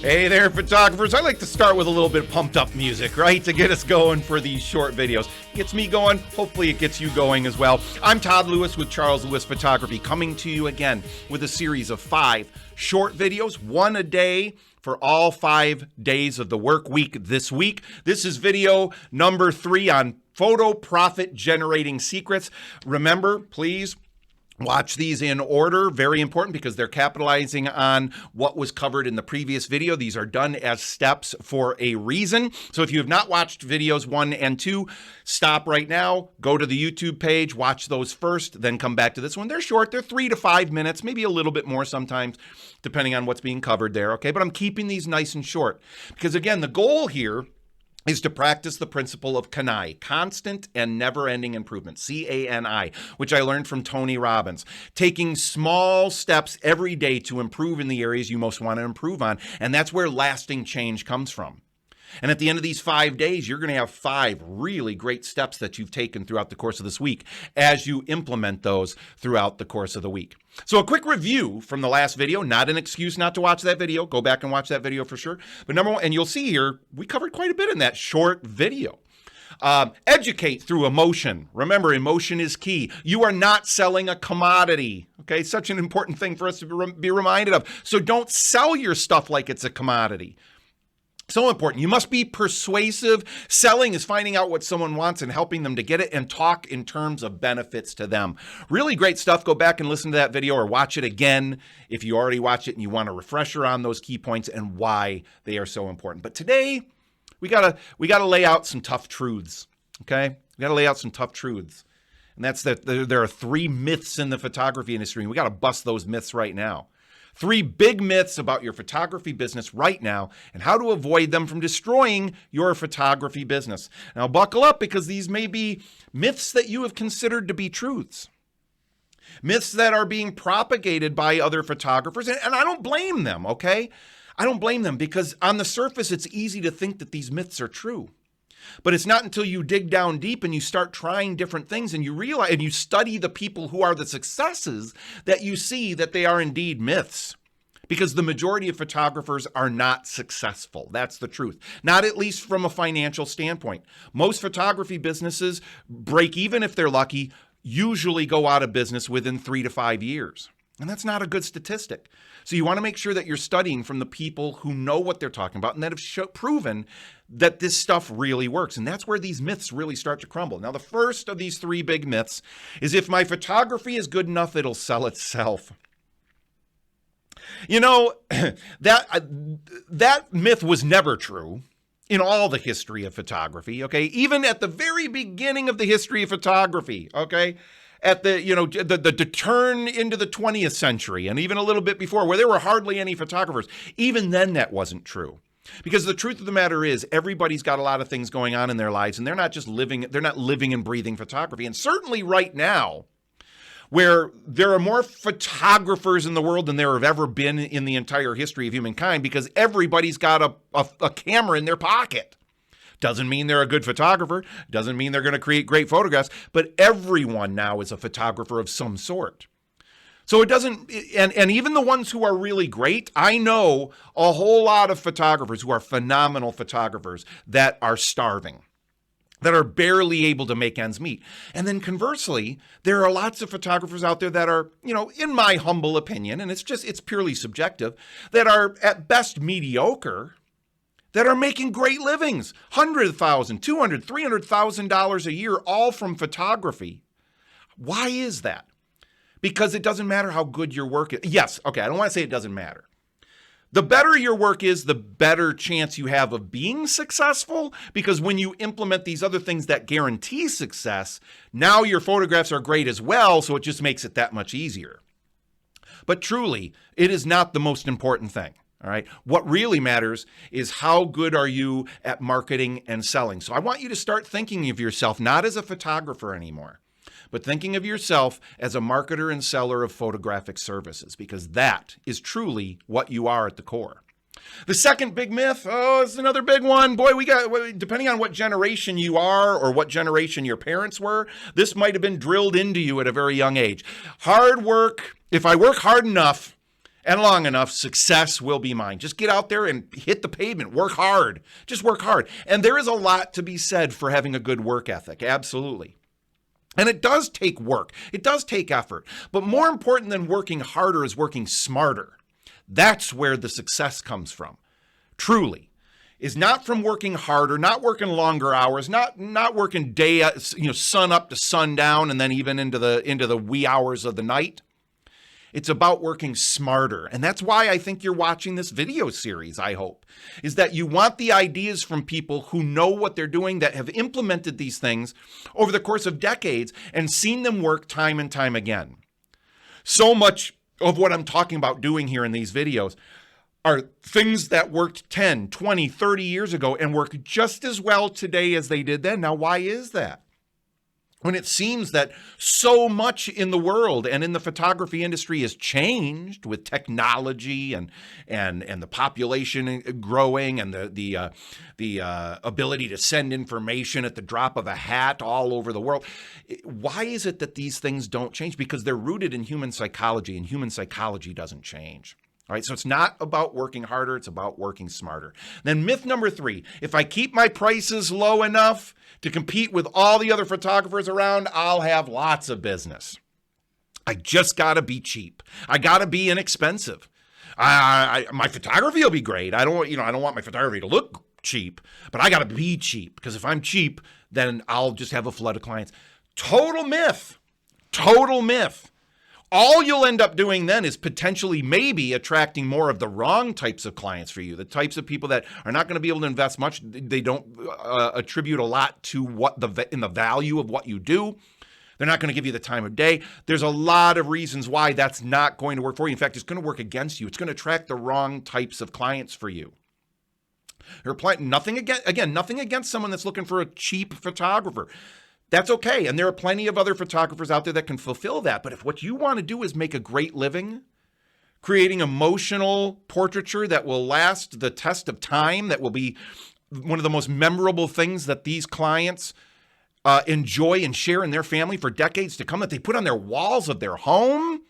Hey there, photographers. I like to start with a little bit of pumped up music, right? To get us going for these short videos. It gets me going. Hopefully it gets you going as well. I'm Todd Lewis with Charles Lewis Photography, coming to you again with a series of 5 short videos, one a day for all 5 days of the work week this week. This is video number 3 on photo profit generating secrets. Remember, please, watch these in order. Very important because they're capitalizing on what was covered in the previous video. These are done as steps for a reason. So if you have not watched videos 1 and 2, stop right now, go to the YouTube page, watch those first, then come back to this one. They're short. They're 3 to 5 minutes, maybe a little bit more sometimes, depending on what's being covered there. Okay, but I'm keeping these nice and short because, again, the goal here is to practice the principle of CANI, constant and never-ending improvement, C-A-N-I, which I learned from Tony Robbins. Taking small steps every day to improve in the areas you most want to improve on, and that's where lasting change comes from. And at the end of these 5 days, you're going to have 5 really great steps that you've taken throughout the course of this week as you implement those throughout the course of the week. So a quick review from the last video, not an excuse not to watch that video. Go back and watch that video for sure. But number 1, and you'll see here, we covered quite a bit in that short video. Educate through emotion. Remember, emotion is key. You are not selling a commodity. Okay, such an important thing for us to be reminded of. So don't sell your stuff like it's a commodity. So important. You must be persuasive. Selling is finding out what someone wants and helping them to get it, and talk in terms of benefits to them. Really great stuff. Go back and listen to that video or watch it again if you already watched it and you want a refresher on those key points and why they are so important. But today, we gotta lay out some tough truths. Okay? We gotta lay out some tough truths. And that's that there are 3 myths in the photography industry, and we gotta bust those myths right now. 3 big myths about your photography business right now and how to avoid them from destroying your photography business. Now, buckle up because these may be myths that you have considered to be truths. Myths that are being propagated by other photographers, and I don't blame them, okay? I don't blame them because on the surface, it's easy to think that these myths are true. But it's not until you dig down deep and you start trying different things and you realize and you study the people who are the successes that you see that they are indeed myths. Because the majority of photographers are not successful. That's the truth. Not at least from a financial standpoint. Most photography businesses break even if they're lucky, usually go out of business within 3 to 5 years. And that's not a good statistic. So you want to make sure that you're studying from the people who know what they're talking about and that have proven that this stuff really works. And that's where these myths really start to crumble. Now, the first of these 3 big myths is if my photography is good enough, it'll sell itself. You know, that myth was never true in all the history of photography, okay? Even at the very beginning of the history of photography, okay? At the, the turn into the 20th century and even a little bit before where there were hardly any photographers, even then that wasn't true. Because the truth of the matter is everybody's got a lot of things going on in their lives and they're not living and breathing photography. And certainly right now, where there are more photographers in the world than there have ever been in the entire history of humankind because everybody's got a camera in their pocket. Doesn't mean they're a good photographer. Doesn't mean they're going to create great photographs. But everyone now is a photographer of some sort. So it doesn't, and even the ones who are really great, I know a whole lot of photographers who are phenomenal photographers that are starving, that are barely able to make ends meet. And then conversely, there are lots of photographers out there that are, in my humble opinion, and it's purely subjective, that are at best mediocre, that are making great livings, $100,000, $200,000, $300,000 a year, all from photography. Why is that? Because it doesn't matter how good your work is. Yes, okay, I don't want to say it doesn't matter. The better your work is, the better chance you have of being successful, because when you implement these other things that guarantee success, now your photographs are great as well, so it just makes it that much easier. But truly, it is not the most important thing. All right. What really matters is how good are you at marketing and selling. So I want you to start thinking of yourself not as a photographer anymore, but thinking of yourself as a marketer and seller of photographic services, because that is truly what you are at the core. The second big myth, it's another big one. Boy, depending on what generation you are or what generation your parents were, this might have been drilled into you at a very young age. Hard work, if I work hard enough, and long enough, success will be mine. Just get out there and hit the pavement. Work hard. Just work hard. And there is a lot to be said for having a good work ethic. Absolutely. And it does take work. It does take effort. But more important than working harder is working smarter. That's where the success comes from. Truly. Is not from working harder, not working longer hours, not working sun up to sundown and then even into the wee hours of the night. It's about working smarter. And that's why I think you're watching this video series, I hope, is that you want the ideas from people who know what they're doing, that have implemented these things over the course of decades and seen them work time and time again. So much of what I'm talking about doing here in these videos are things that worked 10, 20, 30 years ago and work just as well today as they did then. Now, why is that? When it seems that so much in the world and in the photography industry has changed with technology and the population growing and the ability to send information at the drop of a hat all over the world. Why is it that these things don't change? Because they're rooted in human psychology, and human psychology doesn't change. All right, so it's not about working harder, it's about working smarter. Then myth number 3, if I keep my prices low enough to compete with all the other photographers around, I'll have lots of business. I just gotta be cheap. I gotta be inexpensive. My photography will be great. I don't want my photography to look cheap, but I gotta be cheap, because if I'm cheap, then I'll just have a flood of clients. Total myth. Total myth. All you'll end up doing then is potentially maybe attracting more of the wrong types of clients for you, the types of people that are not going to be able to invest much. They don't attribute a lot to in the value of what you do. They're not going to give you the time of day. There's a lot of reasons why that's not going to work for you. In fact, it's going to work against you. It's going to attract the wrong types of clients for you. Nothing against someone that's looking for a cheap photographer. That's okay. And there are plenty of other photographers out there that can fulfill that. But if what you want to do is make a great living, creating emotional portraiture that will last the test of time, that will be one of the most memorable things that these clients enjoy and share in their family for decades to come, that they put on their walls of their home,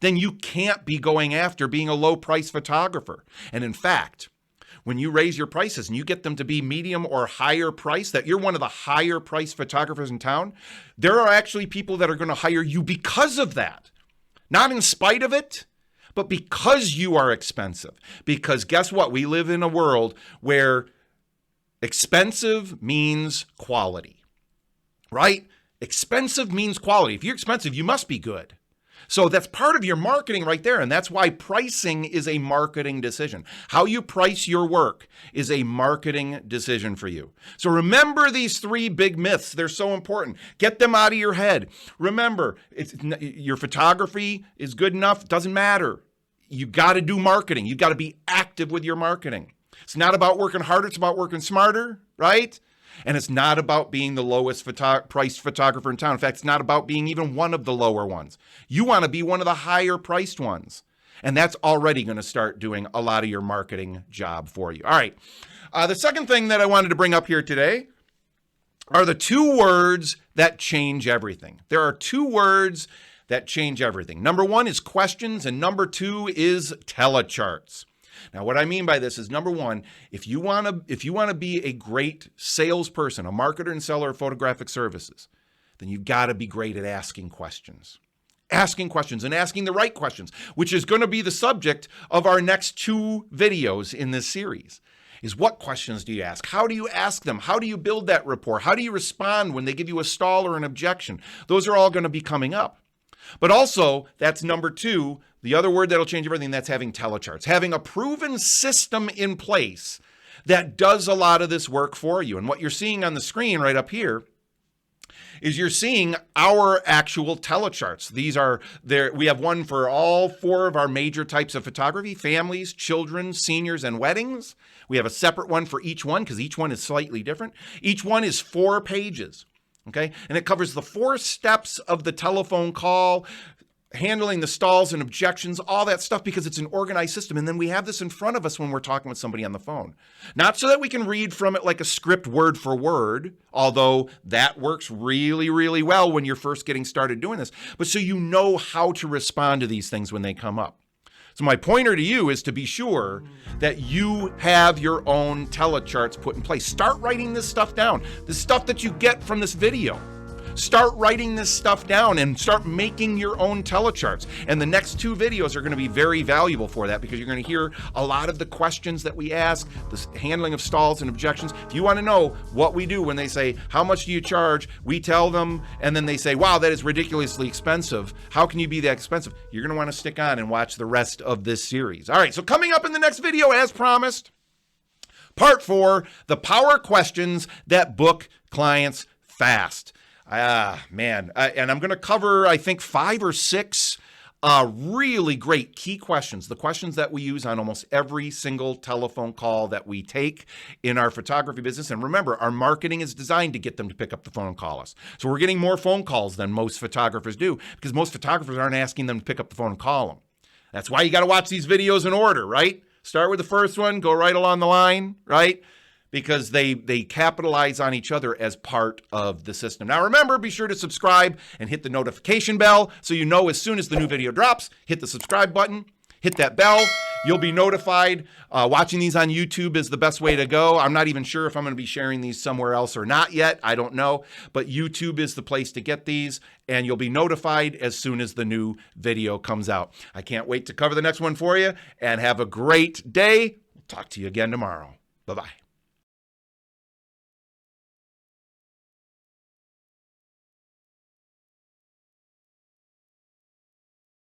then you can't be going after being a low-price photographer. And in fact, when you raise your prices and you get them to be medium or higher price, that you're one of the higher priced photographers in town, there are actually people that are going to hire you because of that. Not in spite of it, but because you are expensive. Because guess what? We live in a world where expensive means quality, right? Expensive means quality. If you're expensive, you must be good. So that's part of your marketing right there. And that's why pricing is a marketing decision. How you price your work is a marketing decision for you. So remember these 3 big myths. They're so important. Get them out of your head. Remember, your photography is good enough. Doesn't matter. You got to do marketing. You got to be active with your marketing. It's not about working harder. It's about working smarter, right? And it's not about being the lowest priced photographer in town. In fact, it's not about being even one of the lower ones. You want to be one of the higher priced ones. And that's already going to start doing a lot of your marketing job for you. All right. The second thing that I wanted to bring up here today are the 2 words that change everything. There are 2 words that change everything. Number 1 is questions, and number 2 is telecharts. Now, what I mean by this is, number 1, if you want to be a great salesperson, a marketer and seller of photographic services, then you got to be great at asking questions. Asking questions and asking the right questions, which is going to be the subject of our next 2 videos in this series. Is what questions do you ask? How do you ask them? How do you build that rapport? How do you respond when they give you a stall or an objection? Those are all going to be coming up. But also, that's number 2, the other word that'll change everything, that's having telecharts. Having a proven system in place that does a lot of this work for you. And what you're seeing on the screen right up here is you're seeing our actual telecharts. These are there. We have one for all 4 of our major types of photography: families, children, seniors, and weddings. We have a separate one for each one because each one is slightly different. Each one is 4 pages. Okay, and it covers the 4 steps of the telephone call, handling the stalls and objections, all that stuff, because it's an organized system. And then we have this in front of us when we're talking with somebody on the phone. Not so that we can read from it like a script word for word, although that works really, really well when you're first getting started doing this, but so you know how to respond to these things when they come up. So my pointer to you is to be sure that you have your own telecharts put in place. Start writing this stuff down. The stuff that you get from this video. Start writing this stuff down and start making your own telecharts. And the next 2 videos are going to be very valuable for that, because you're going to hear a lot of the questions that we ask, the handling of stalls and objections. If you want to know what we do when they say, how much do you charge? We tell them, and then they say, wow, that is ridiculously expensive. How can you be that expensive? You're going to want to stick on and watch the rest of this series. All right, so coming up in the next video, as promised, Part 4, the power questions that book clients fast. And I'm going to cover, I think, 5 or 6 really great key questions, the questions that we use on almost every single telephone call that we take in our photography business. And remember, our marketing is designed to get them to pick up the phone and call us. So we're getting more phone calls than most photographers do, because most photographers aren't asking them to pick up the phone and call them. That's why you got to watch these videos in order, right? Start with the first one, go right along the line, right? Because they capitalize on each other as part of the system. Now remember, be sure to subscribe and hit the notification bell so you know as soon as the new video drops. Hit the subscribe button, hit that bell. You'll be notified. Watching these on YouTube is the best way to go. I'm not even sure if I'm going to be sharing these somewhere else or not yet. I don't know. But YouTube is the place to get these, and you'll be notified as soon as the new video comes out. I can't wait to cover the next one for you, and have a great day. Talk to you again tomorrow. Bye-bye.